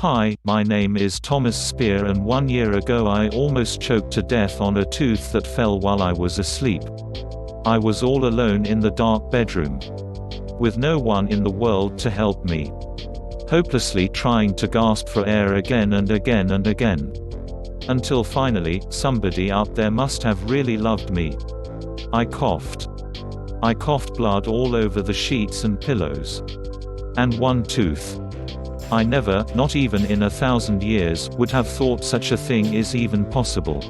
Hi, my name is Thomas Spear, and 1 year ago I almost choked to death on a tooth that fell while I was asleep. I was all alone in the dark bedroom, with no one in the world to help me. Hopelessly trying to gasp for air again and again and again. Until finally, somebody out there must have really loved me. I coughed. I coughed blood all over the sheets and pillows. And one tooth. I never, not even in 1,000 years, would have thought such a thing is even possible.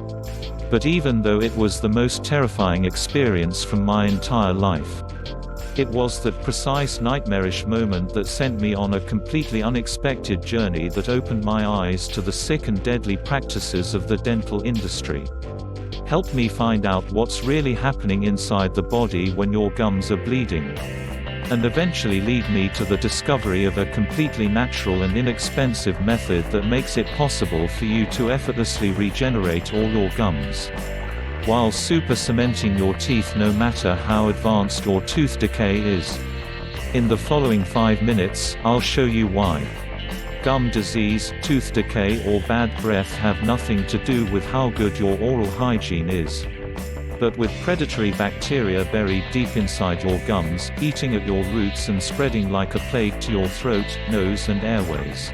But even though it was the most terrifying experience from my entire life, it was that precise nightmarish moment that sent me on a completely unexpected journey that opened my eyes to the sick and deadly practices of the dental industry. Helped me find out what's really happening inside the body when your gums are bleeding. And eventually lead me to the discovery of a completely natural and inexpensive method that makes it possible for you to effortlessly regenerate all your gums, while super cementing your teeth no matter how advanced your tooth decay is. In the following 5 minutes, I'll show you why. Gum disease, tooth decay or bad breath have nothing to do with how good your oral hygiene is, but with predatory bacteria buried deep inside your gums, eating at your roots and spreading like a plague to your throat, nose and airways.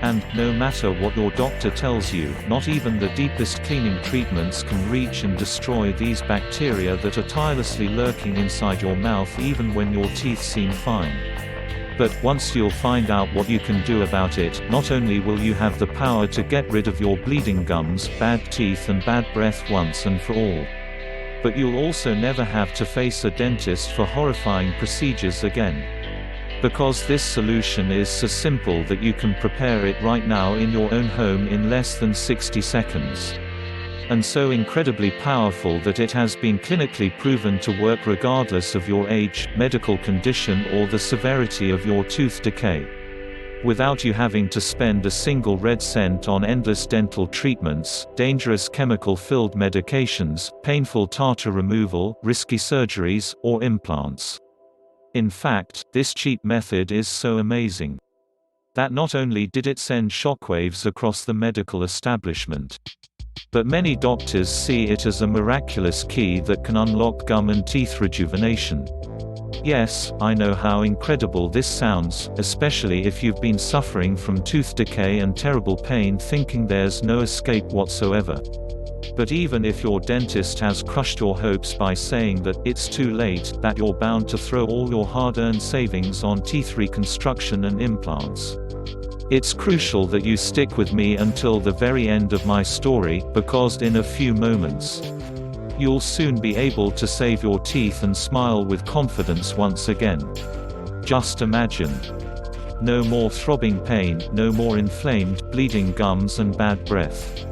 And, no matter what your doctor tells you, not even the deepest cleaning treatments can reach and destroy these bacteria that are tirelessly lurking inside your mouth even when your teeth seem fine. But once you'll find out what you can do about it, not only will you have the power to get rid of your bleeding gums, bad teeth and bad breath once and for all, but you'll also never have to face a dentist for horrifying procedures again. Because this solution is so simple that you can prepare it right now in your own home in less than 60 seconds. And so incredibly powerful that it has been clinically proven to work regardless of your age, medical condition or the severity of your tooth decay. Without you having to spend a single red cent on endless dental treatments, dangerous chemical-filled medications, painful tartar removal, risky surgeries, or implants. In fact, this cheap method is so amazing that not only did it send shockwaves across the medical establishment, but many doctors see it as a miraculous key that can unlock gum and teeth rejuvenation. Yes, I know how incredible this sounds, especially if you've been suffering from tooth decay and terrible pain thinking there's no escape whatsoever. But even if your dentist has crushed your hopes by saying that it's too late, that you're bound to throw all your hard-earned savings on teeth reconstruction and implants, it's crucial that you stick with me until the very end of my story, because in a few moments, you'll soon be able to save your teeth and smile with confidence once again. Just imagine. No more throbbing pain, no more inflamed, bleeding gums and bad breath.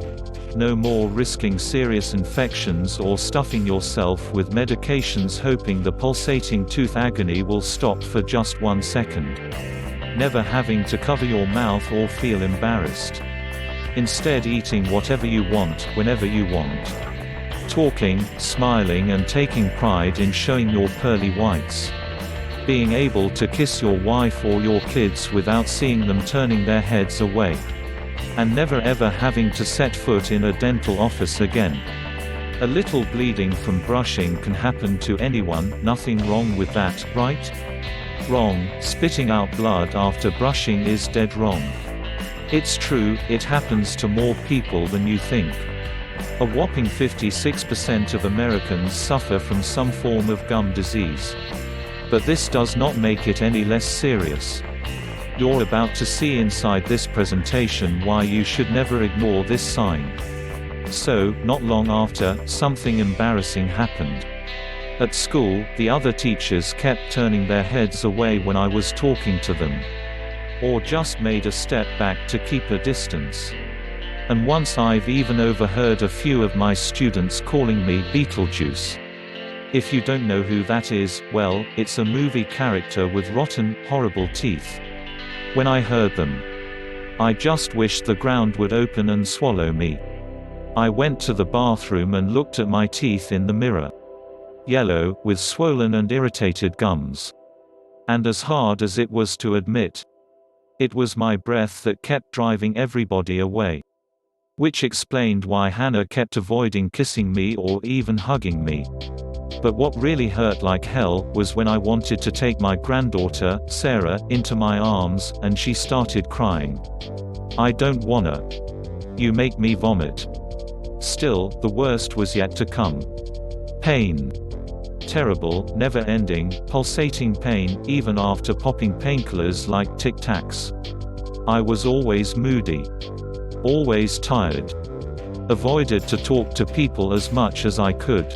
No more risking serious infections or stuffing yourself with medications hoping the pulsating tooth agony will stop for just 1 second. Never having to cover your mouth or feel embarrassed. Instead eating whatever you want, whenever you want. Talking, smiling and taking pride in showing your pearly whites. Being able to kiss your wife or your kids without seeing them turning their heads away. And never ever having to set foot in a dental office again. A little bleeding from brushing can happen to anyone, nothing wrong with that, right? Wrong. Spitting out blood after brushing is dead wrong. It's true, it happens to more people than you think. A whopping 56% of Americans suffer from some form of gum disease. But this does not make it any less serious. You're about to see inside this presentation why you should never ignore this sign. So, not long after, something embarrassing happened. At school, the other teachers kept turning their heads away when I was talking to them, or just made a step back to keep a distance. And once I've even overheard a few of my students calling me Beetlejuice. If you don't know who that is, well, it's a movie character with rotten, horrible teeth. When I heard them, I just wished the ground would open and swallow me. I went to the bathroom and looked at my teeth in the mirror. Yellow, with swollen and irritated gums. And as hard as it was to admit, It was my breath that kept driving everybody away. Which explained why Hannah kept avoiding kissing me or even hugging me. But what really hurt like hell was when I wanted to take my granddaughter, Sarah, into my arms, and she started crying. I don't wanna. You make me vomit. Still, the worst was yet to come. Pain. Terrible, never-ending, pulsating pain, even after popping painkillers like Tic Tacs. I was always moody. Always tired. Avoided to talk to people as much as I could.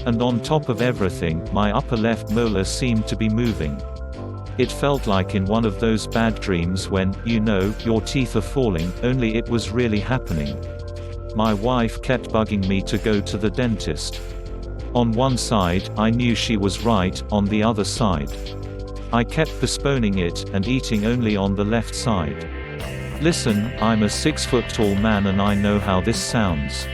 And on top of everything, my upper left molar seemed to be moving. It felt like in one of those bad dreams when, you know, your teeth are falling, only it was really happening. My wife kept bugging me to go to the dentist. On one side, I knew she was right, on the other side. I kept postponing it, and eating only on the left side. Listen, I'm a 6-foot-tall man and I know how this sounds.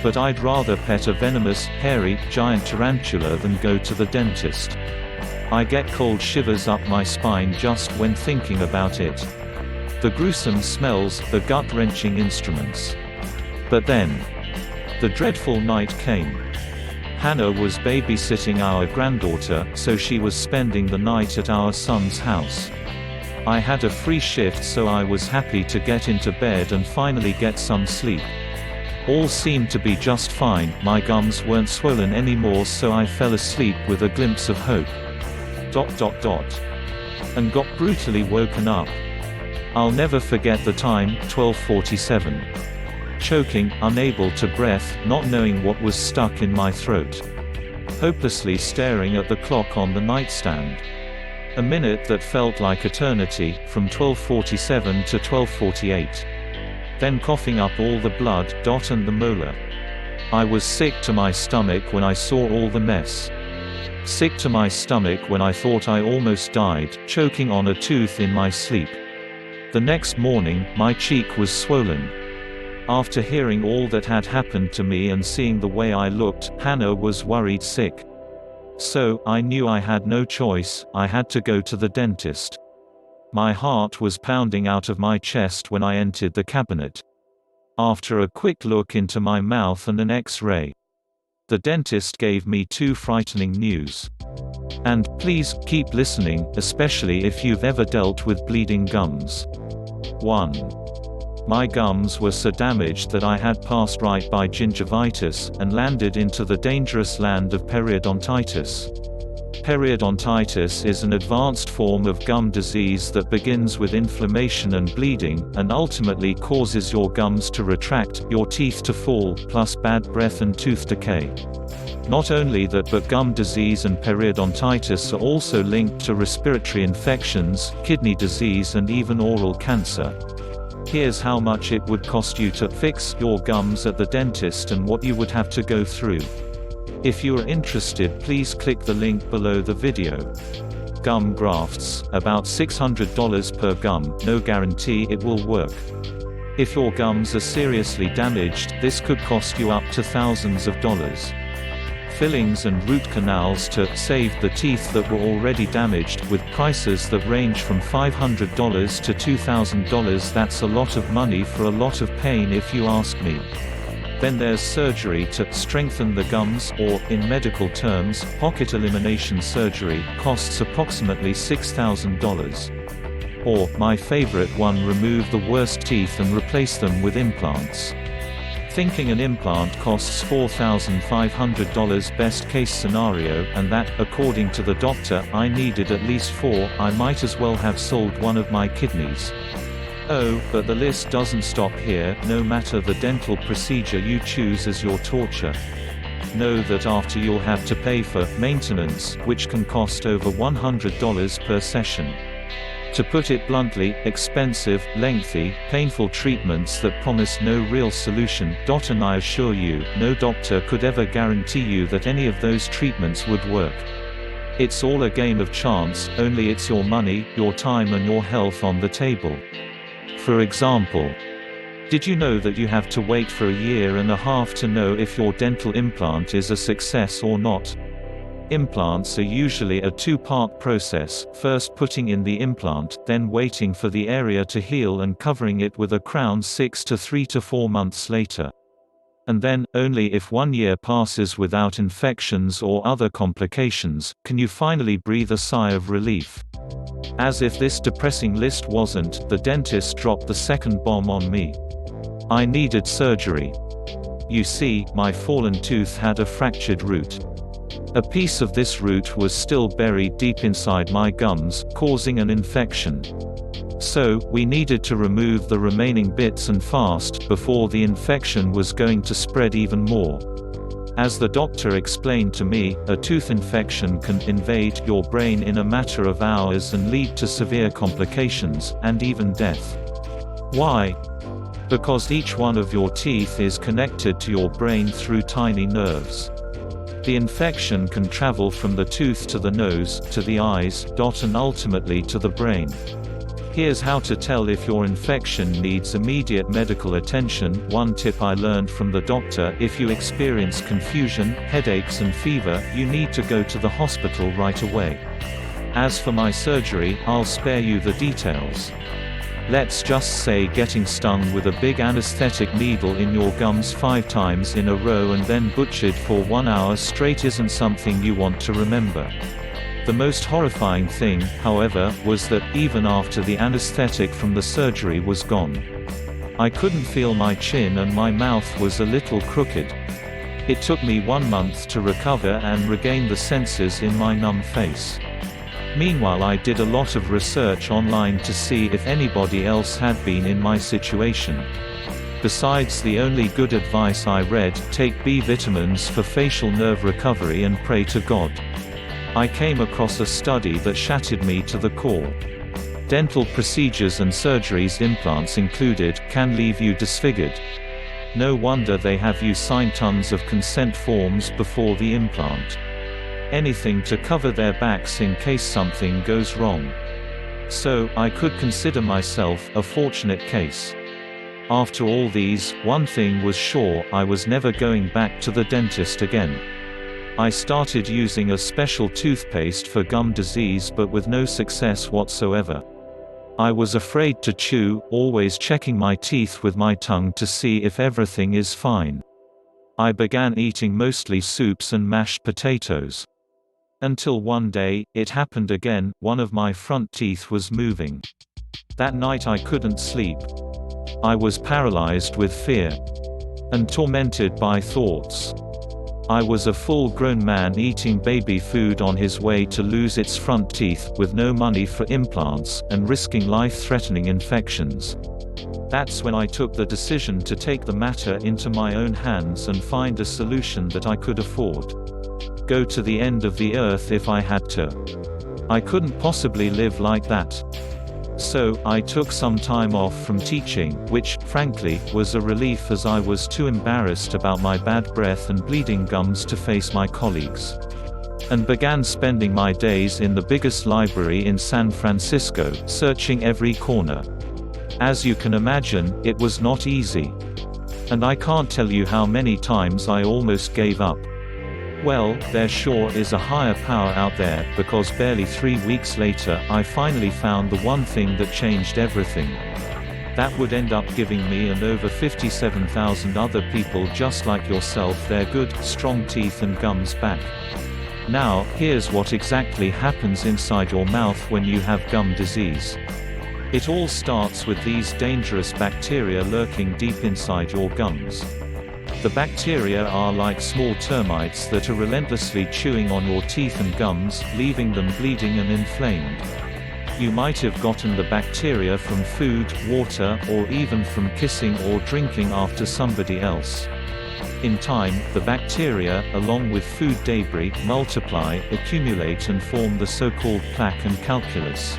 But I'd rather pet a venomous, hairy, giant tarantula than go to the dentist. I get cold shivers up my spine just when thinking about it. The gruesome smells, the gut-wrenching instruments. But then, the dreadful night came. Hannah was babysitting our granddaughter, so she was spending the night at our son's house. I had a free shift, so I was happy to get into bed and finally get some sleep. All seemed to be just fine, my gums weren't swollen anymore, so I fell asleep with a glimpse of hope. And got brutally woken up. I'll never forget the time, 12:47. Choking, unable to breathe, not knowing what was stuck in my throat. Hopelessly staring at the clock on the nightstand. A minute that felt like eternity, from 12:47 to 12:48. Then coughing up all the blood, and the molar. I was sick to my stomach when I saw all the mess. Sick to my stomach when I thought I almost died, choking on a tooth in my sleep. The next morning, my cheek was swollen. After hearing all that had happened to me and seeing the way I looked, Hannah was worried sick. So, I knew I had no choice, I had to go to the dentist. My heart was pounding out of my chest when I entered the cabinet. After a quick look into my mouth and an X-ray, the dentist gave me 2 frightening news. And, please, keep listening, especially if you've ever dealt with bleeding gums. 1. My gums were so damaged that I had passed right by gingivitis, and landed into the dangerous land of periodontitis. Periodontitis is an advanced form of gum disease that begins with inflammation and bleeding, and ultimately causes your gums to retract, your teeth to fall, plus bad breath and tooth decay. Not only that, but gum disease and periodontitis are also linked to respiratory infections, kidney disease and even oral cancer. Here's how much it would cost you to fix your gums at the dentist and what you would have to go through. If you are interested, please click the link below the video. Gum grafts, about $600 per gum, no guarantee it will work. If your gums are seriously damaged, this could cost you up to thousands of dollars. Fillings and root canals to save the teeth that were already damaged, with prices that range from $500 to $2,000. That's a lot of money for a lot of pain if you ask me. Then there's surgery to strengthen the gums, or, in medical terms, pocket elimination surgery, costs approximately $6,000. Or, my favorite one, remove the worst teeth and replace them with implants. Thinking an implant costs $4,500 best case scenario, and that, according to the doctor, I needed at least 4, I might as well have sold one of my kidneys. Oh, but the list doesn't stop here. No matter the dental procedure you choose as your torture, know that after you'll have to pay for maintenance, which can cost over $100 per session. To put it bluntly, expensive, lengthy, painful treatments that promise no real solution. And I assure you, no doctor could ever guarantee you that any of those treatments would work. It's all a game of chance, only it's your money, your time and your health on the table. For example, did you know that you have to wait for 1.5 years to know if your dental implant is a success or not? Implants are usually a two-part process, first putting in the implant, then waiting for the area to heal and covering it with a crown 6 to 3 to 4 months later. And then, only if 1 year passes without infections or other complications, can you finally breathe a sigh of relief. As if this depressing list wasn't, the dentist dropped the second bomb on me. I needed surgery. You see, my fallen tooth had a fractured root. A piece of this root was still buried deep inside my gums, causing an infection. So, we needed to remove the remaining bits and fast, before the infection was going to spread even more. As the doctor explained to me, a tooth infection can invade your brain in a matter of hours and lead to severe complications, and even death. Why? Because each one of your teeth is connected to your brain through tiny nerves. The infection can travel from the tooth to the nose, to the eyes, and ultimately to the brain. Here's how to tell if your infection needs immediate medical attention. One tip I learned from the doctor: if you experience confusion, headaches and fever, you need to go to the hospital right away. As for my surgery, I'll spare you the details. Let's just say getting stung with a big anesthetic needle in your gums 5 times in a row and then butchered for 1 hour straight isn't something you want to remember. The most horrifying thing, however, was that, even after the anesthetic from the surgery was gone, I couldn't feel my chin and my mouth was a little crooked. It took me 1 month to recover and regain the senses in my numb face. Meanwhile, I did a lot of research online to see if anybody else had been in my situation. Besides the only good advice I read, take B vitamins for facial nerve recovery and pray to God. I came across a study that shattered me to the core. Dental procedures and surgeries, implants included, can leave you disfigured. No wonder they have you sign tons of consent forms before the implant. Anything to cover their backs in case something goes wrong. So, I could consider myself a fortunate case. After all these, one thing was sure: I was never going back to the dentist again. I started using a special toothpaste for gum disease, but with no success whatsoever. I was afraid to chew, always checking my teeth with my tongue to see if everything is fine. I began eating mostly soups and mashed potatoes. Until one day, it happened again: one of my front teeth was moving. That night I couldn't sleep. I was paralyzed with fear and tormented by thoughts. I was a full-grown man eating baby food on his way to lose its front teeth, with no money for implants, and risking life-threatening infections. That's when I took the decision to take the matter into my own hands and find a solution that I could afford. Go to the end of the earth if I had to. I couldn't possibly live like that. So, I took some time off from teaching, which, frankly, was a relief, as I was too embarrassed about my bad breath and bleeding gums to face my colleagues. And began spending my days in the biggest library in San Francisco, searching every corner. As you can imagine, it was not easy. And I can't tell you how many times I almost gave up. Well, there sure is a higher power out there, because barely 3 weeks later, I finally found the one thing that changed everything. That would end up giving me and over 57,000 other people just like yourself their good, strong teeth and gums back. Now, here's what exactly happens inside your mouth when you have gum disease. It all starts with these dangerous bacteria lurking deep inside your gums. The bacteria are like small termites that are relentlessly chewing on your teeth and gums, leaving them bleeding and inflamed. You might have gotten the bacteria from food, water, or even from kissing or drinking after somebody else. In time, the bacteria, along with food debris, multiply, accumulate and form the so-called plaque and calculus.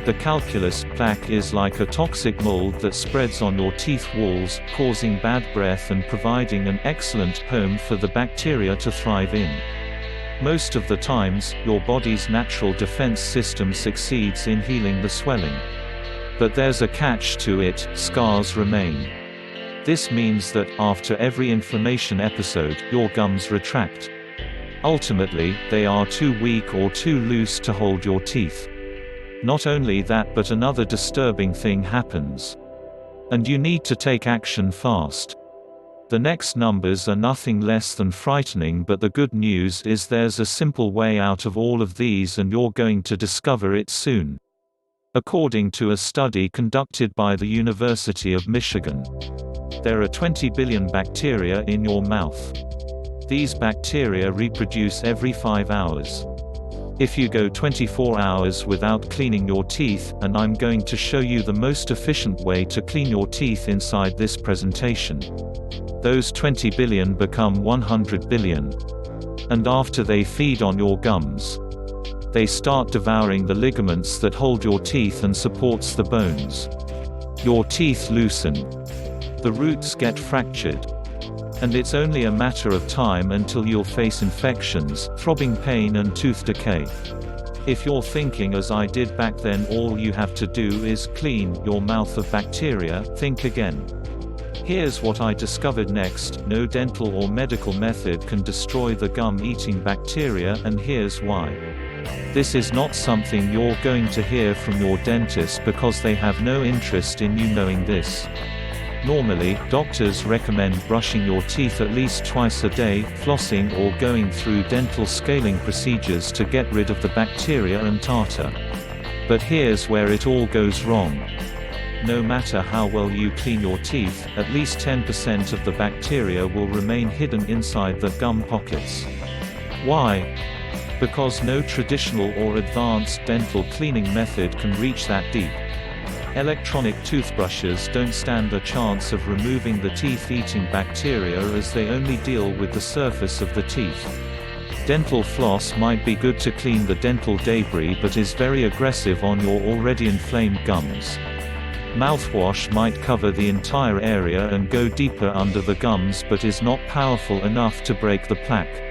The calculus plaque is like a toxic mold that spreads on your teeth walls, causing bad breath and providing an excellent home for the bacteria to thrive in. Most of the times, your body's natural defense system succeeds in healing the swelling. But there's a catch to it: scars remain. This means that, after every inflammation episode, your gums retract. Ultimately, they are too weak or too loose to hold your teeth. Not only that, but another disturbing thing happens. And you need to take action fast. The next numbers are nothing less than frightening, but the good news is there's a simple way out of all of these, and you're going to discover it soon. According to a study conducted by the University of Michigan, there are 20 billion bacteria in your mouth. These bacteria reproduce every 5 hours. If you go 24 hours without cleaning your teeth, and I'm going to show you the most efficient way to clean your teeth inside this presentation, those 20 billion become 100 billion. And after they feed on your gums, they start devouring the ligaments that hold your teeth and supports the bones. Your teeth loosen. The roots get fractured. And it's only a matter of time until you'll face infections, throbbing pain and tooth decay. If you're thinking as I did back then all you have to do is clean your mouth of bacteria, think again. Here's what I discovered next: no dental or medical method can destroy the gum-eating bacteria, and here's why. This is not something you're going to hear from your dentist because they have no interest in you knowing this. Normally, doctors recommend brushing your teeth at least twice a day, flossing or going through dental scaling procedures to get rid of the bacteria and tartar. But here's where it all goes wrong. No matter how well you clean your teeth, at least 10% of the bacteria will remain hidden inside the gum pockets. Why? Because no traditional or advanced dental cleaning method can reach that deep. Electronic toothbrushes don't stand a chance of removing the teeth-eating bacteria, as they only deal with the surface of the teeth. Dental floss might be good to clean the dental debris, but is very aggressive on your already inflamed gums. Mouthwash might cover the entire area and go deeper under the gums, but is not powerful enough to break the plaque.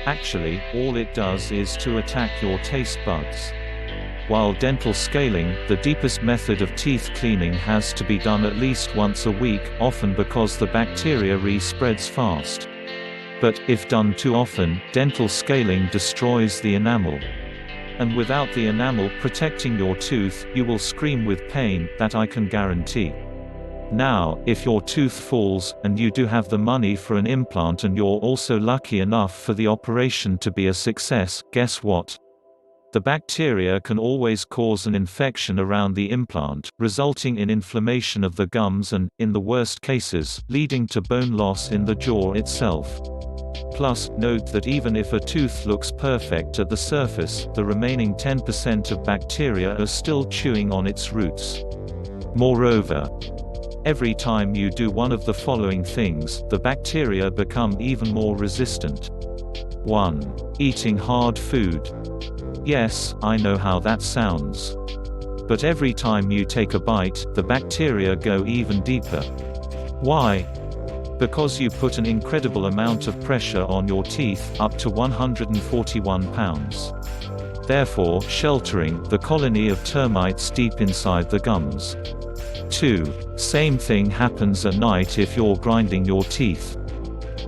Actually, all it does is to attack your taste buds. While dental scaling, the deepest method of teeth cleaning, has to be done at least once a week, often because the bacteria re-spreads fast. But, if done too often, dental scaling destroys the enamel. And without the enamel protecting your tooth, you will scream with pain, that I can guarantee. Now, if your tooth falls, and you do have the money for an implant and you're also lucky enough for the operation to be a success, guess what? The bacteria can always cause an infection around the implant, resulting in inflammation of the gums and, in the worst cases, leading to bone loss in the jaw itself. Plus, note that even if a tooth looks perfect at the surface, the remaining 10% of bacteria are still chewing on its roots. Moreover, every time you do one of the following things, the bacteria become even more resistant. 1. Eating hard food. Yes, I know how that sounds. But every time you take a bite, the bacteria go even deeper. Why? Because you put an incredible amount of pressure on your teeth, up to 141 pounds. Therefore, sheltering the colony of termites deep inside the gums. 2. Same thing happens at night if you're grinding your teeth.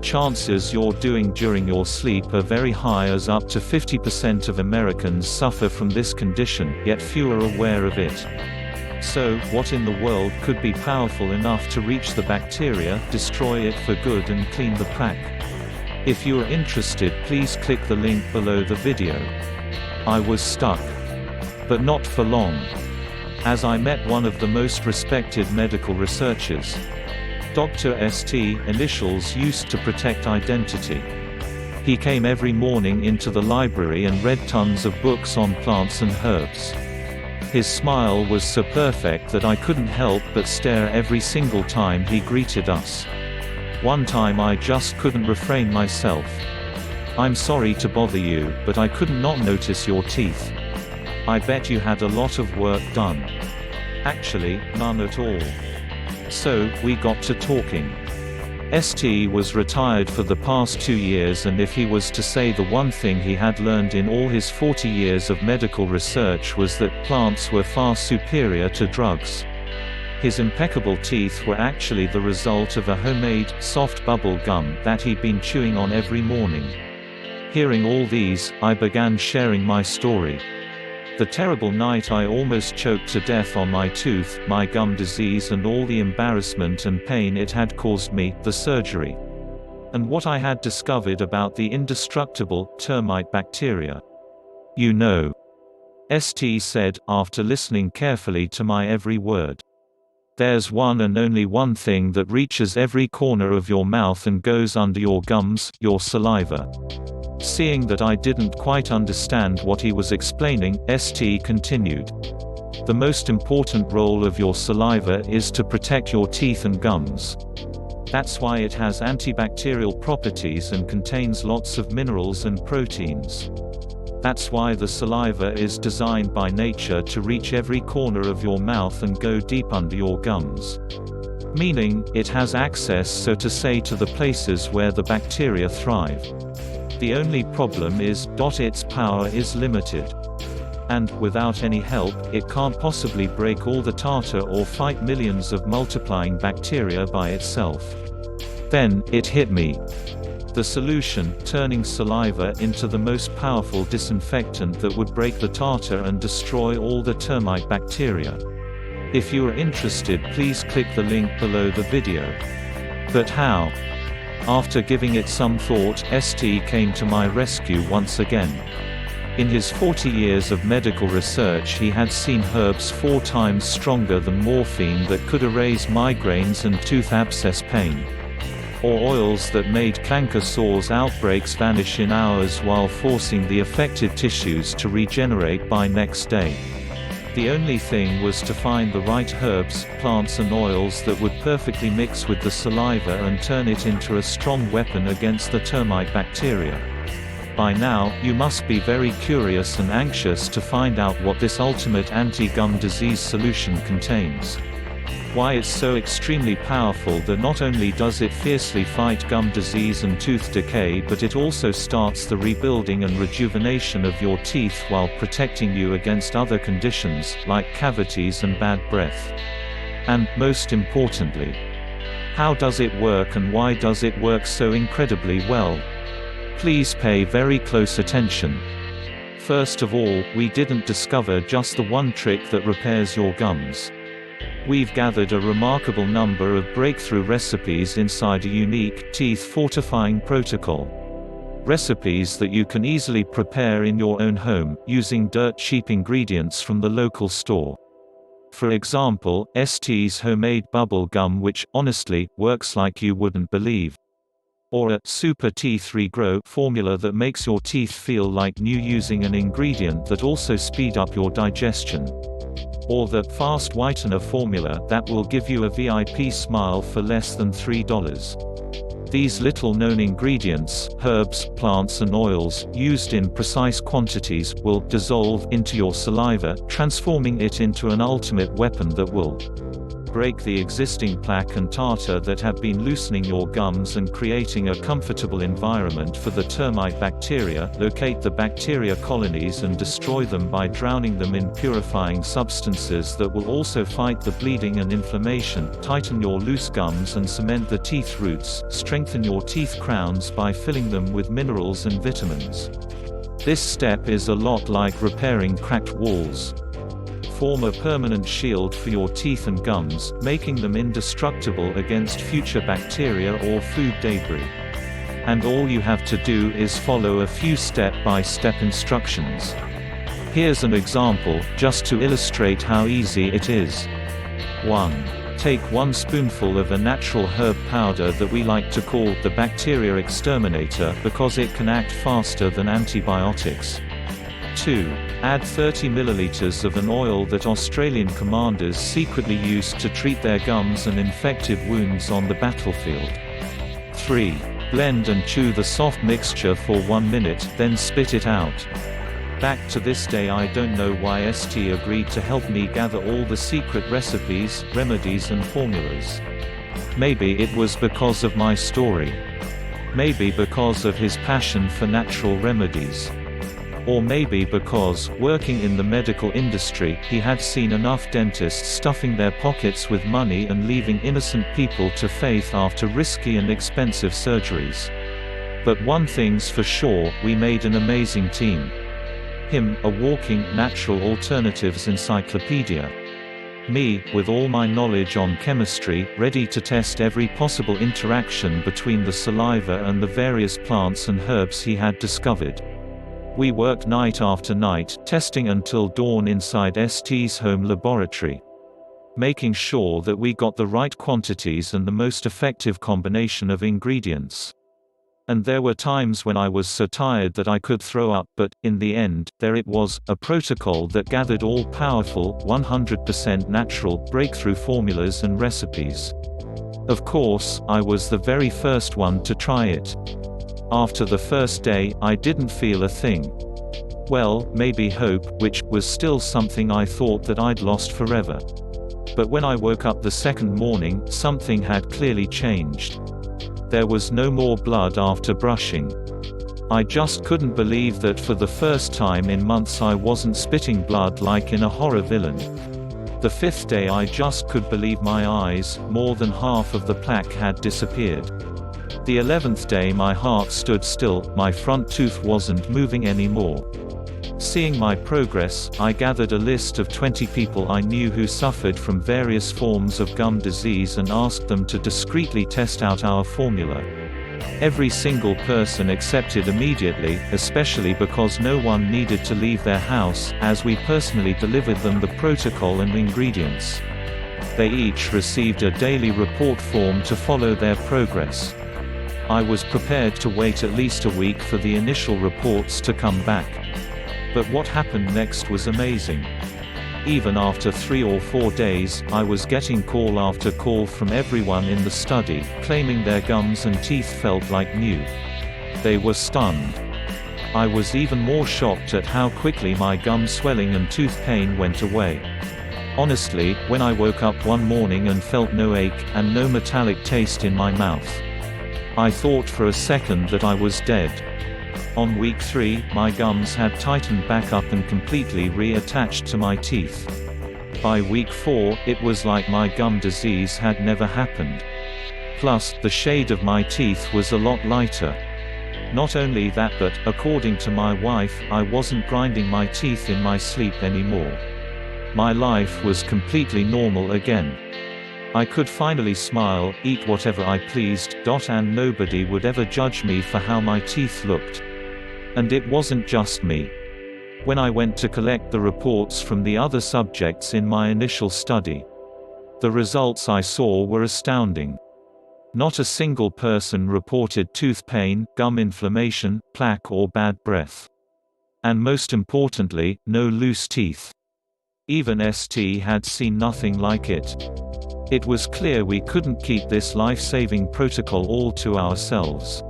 Chances you're doing during your sleep are very high, as up to 50% of Americans suffer from this condition, yet few are aware of it. So, what in the world could be powerful enough to reach the bacteria, destroy it for good and clean the plaque? If you are interested, please click the link below the video. I was stuck. But not for long. As I met one of the most respected medical researchers. Dr. St. Initials used to protect identity. He came every morning into the library and read tons of books on plants and herbs. His smile was so perfect that I couldn't help but stare every single time he greeted us. One time I just couldn't refrain myself. I'm sorry to bother you, but I couldn't not notice your teeth. I bet you had a lot of work done. Actually, none at all. So, we got to talking. St. was retired for the past 2 years, and if he was to say the one thing he had learned in all his 40 years of medical research was that plants were far superior to drugs. His impeccable teeth were actually the result of a homemade, soft bubble gum that he'd been chewing on every morning. Hearing all these, I began sharing my story. The terrible night I almost choked to death on my tooth, my gum disease and all the embarrassment and pain it had caused me, the surgery. And what I had discovered about the indestructible, termite bacteria. You know. St said, after listening carefully to my every word. There's one and only one thing that reaches every corner of your mouth and goes under your gums, your saliva. Seeing that I didn't quite understand what he was explaining, St continued. The most important role of your saliva is to protect your teeth and gums. That's why it has antibacterial properties and contains lots of minerals and proteins. That's why the saliva is designed by nature to reach every corner of your mouth and go deep under your gums. Meaning, it has access, so to say, to the places where the bacteria thrive. The only problem is, its power is limited. And, without any help, it can't possibly break all the tartar or fight millions of multiplying bacteria by itself. Then, it hit me. The solution, turning saliva into the most powerful disinfectant that would break the tartar and destroy all the termite bacteria. If you are interested, please click the link below the video. But how? After giving it some thought, St came to my rescue once again. In his 40 years of medical research, he had seen herbs 4 times stronger than morphine that could erase migraines and tooth abscess pain. Or oils that made canker sores outbreaks vanish in hours while forcing the affected tissues to regenerate by next day. The only thing was to find the right herbs, plants and oils that would perfectly mix with the saliva and turn it into a strong weapon against the termite bacteria. By now, you must be very curious and anxious to find out what this ultimate anti-gum disease solution contains. Why it's so extremely powerful that not only does it fiercely fight gum disease and tooth decay, but it also starts the rebuilding and rejuvenation of your teeth while protecting you against other conditions, like cavities and bad breath. And, most importantly, how does it work and why does it work so incredibly well? Please pay very close attention. First of all, we didn't discover just the one trick that repairs your gums. We've gathered a remarkable number of breakthrough recipes inside a unique, teeth-fortifying protocol. Recipes that you can easily prepare in your own home, using dirt-cheap ingredients from the local store. For example, St's homemade bubble gum, which, honestly, works like you wouldn't believe. Or a Super Teeth Regrow formula that makes your teeth feel like new using an ingredient that also speed up your digestion. Or the Fast Whitener formula that will give you a VIP smile for less than $3. These little-known ingredients, herbs, plants and oils, used in precise quantities, will dissolve into your saliva, transforming it into an ultimate weapon that will break the existing plaque and tartar that have been loosening your gums and creating a comfortable environment for the termite bacteria, locate the bacteria colonies and destroy them by drowning them in purifying substances that will also fight the bleeding and inflammation, tighten your loose gums and cement the teeth roots, strengthen your teeth crowns by filling them with minerals and vitamins. This step is a lot like repairing cracked walls. Form a permanent shield for your teeth and gums, making them indestructible against future bacteria or food debris. And all you have to do is follow a few step-by-step instructions. Here's an example, just to illustrate how easy it is. 1. Take 1 spoonful of a natural herb powder that we like to call the bacteria exterminator because it can act faster than antibiotics. 2. Add 30 milliliters of an oil that Australian commanders secretly used to treat their gums and infected wounds on the battlefield. 3. Blend and chew the soft mixture for 1 minute, then spit it out. Back to this day I don't know why St agreed to help me gather all the secret recipes, remedies and formulas. Maybe it was because of my story. Maybe because of his passion for natural remedies. Or maybe because, working in the medical industry, he had seen enough dentists stuffing their pockets with money and leaving innocent people to faith after risky and expensive surgeries. But one thing's for sure, we made an amazing team. Him, a walking, natural alternatives encyclopedia. Me, with all my knowledge on chemistry, ready to test every possible interaction between the saliva and the various plants and herbs he had discovered. We worked night after night, testing until dawn inside ST's home laboratory, making sure that we got the right quantities and the most effective combination of ingredients. And there were times when I was so tired that I could throw up, but, in the end, there it was, a protocol that gathered all powerful, 100% natural, breakthrough formulas and recipes. Of course, I was the very first one to try it. After the first day, I didn't feel a thing. Well, maybe hope, which was still something I thought that I'd lost forever. But when I woke up the second morning, something had clearly changed. There was no more blood after brushing. I just couldn't believe that for the first time in months I wasn't spitting blood like in a horror villain. The fifth day I just could believe my eyes, more than half of the plaque had disappeared. The 11th day my heart stood still, my front tooth wasn't moving anymore. Seeing my progress, I gathered a list of 20 people I knew who suffered from various forms of gum disease and asked them to discreetly test out our formula. Every single person accepted immediately, especially because no one needed to leave their house, as we personally delivered them the protocol and ingredients. They each received a daily report form to follow their progress. I was prepared to wait at least a week for the initial reports to come back. But what happened next was amazing. Even after 3 or 4 days, I was getting call after call from everyone in the study, claiming their gums and teeth felt like new. They were stunned. I was even more shocked at how quickly my gum swelling and tooth pain went away. Honestly, when I woke up one morning and felt no ache, and no metallic taste in my mouth, I thought for a second that I was dead. On week 3, my gums had tightened back up and completely reattached to my teeth. By week 4, it was like my gum disease had never happened. Plus, the shade of my teeth was a lot lighter. Not only that, but, according to my wife, I wasn't grinding my teeth in my sleep anymore. My life was completely normal again. I could finally smile, eat whatever I pleased, and nobody would ever judge me for how my teeth looked. And it wasn't just me. When I went to collect the reports from the other subjects in my initial study, the results I saw were astounding. Not a single person reported tooth pain, gum inflammation, plaque or bad breath. And most importantly, no loose teeth. Even ST had seen nothing like it. It was clear we couldn't keep this life-saving protocol all to ourselves.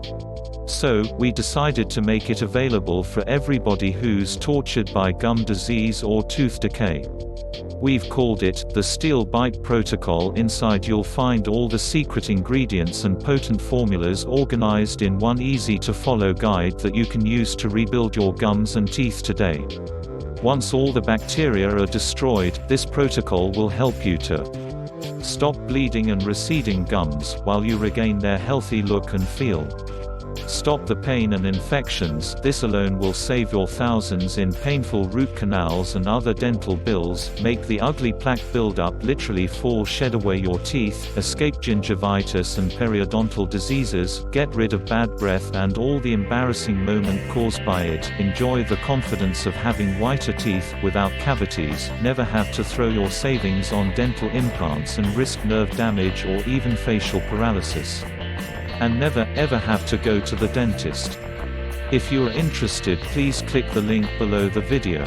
So, we decided to make it available for everybody who's tortured by gum disease or tooth decay. We've called it the Steel Bite Protocol. Inside you'll find all the secret ingredients and potent formulas organized in one easy-to-follow guide that you can use to rebuild your gums and teeth today. Once all the bacteria are destroyed, this protocol will help you to stop bleeding and receding gums, while you regain their healthy look and feel. Stop the pain and infections. This alone will save your thousands in painful root canals and other dental bills, make the ugly plaque buildup literally fall, shed away your teeth, escape gingivitis and periodontal diseases, get rid of bad breath and all the embarrassing moment caused by it, enjoy the confidence of having whiter teeth, without cavities, never have to throw your savings on dental implants and risk nerve damage or even facial paralysis. And never, ever have to go to the dentist. If you are interested, please click the link below the video.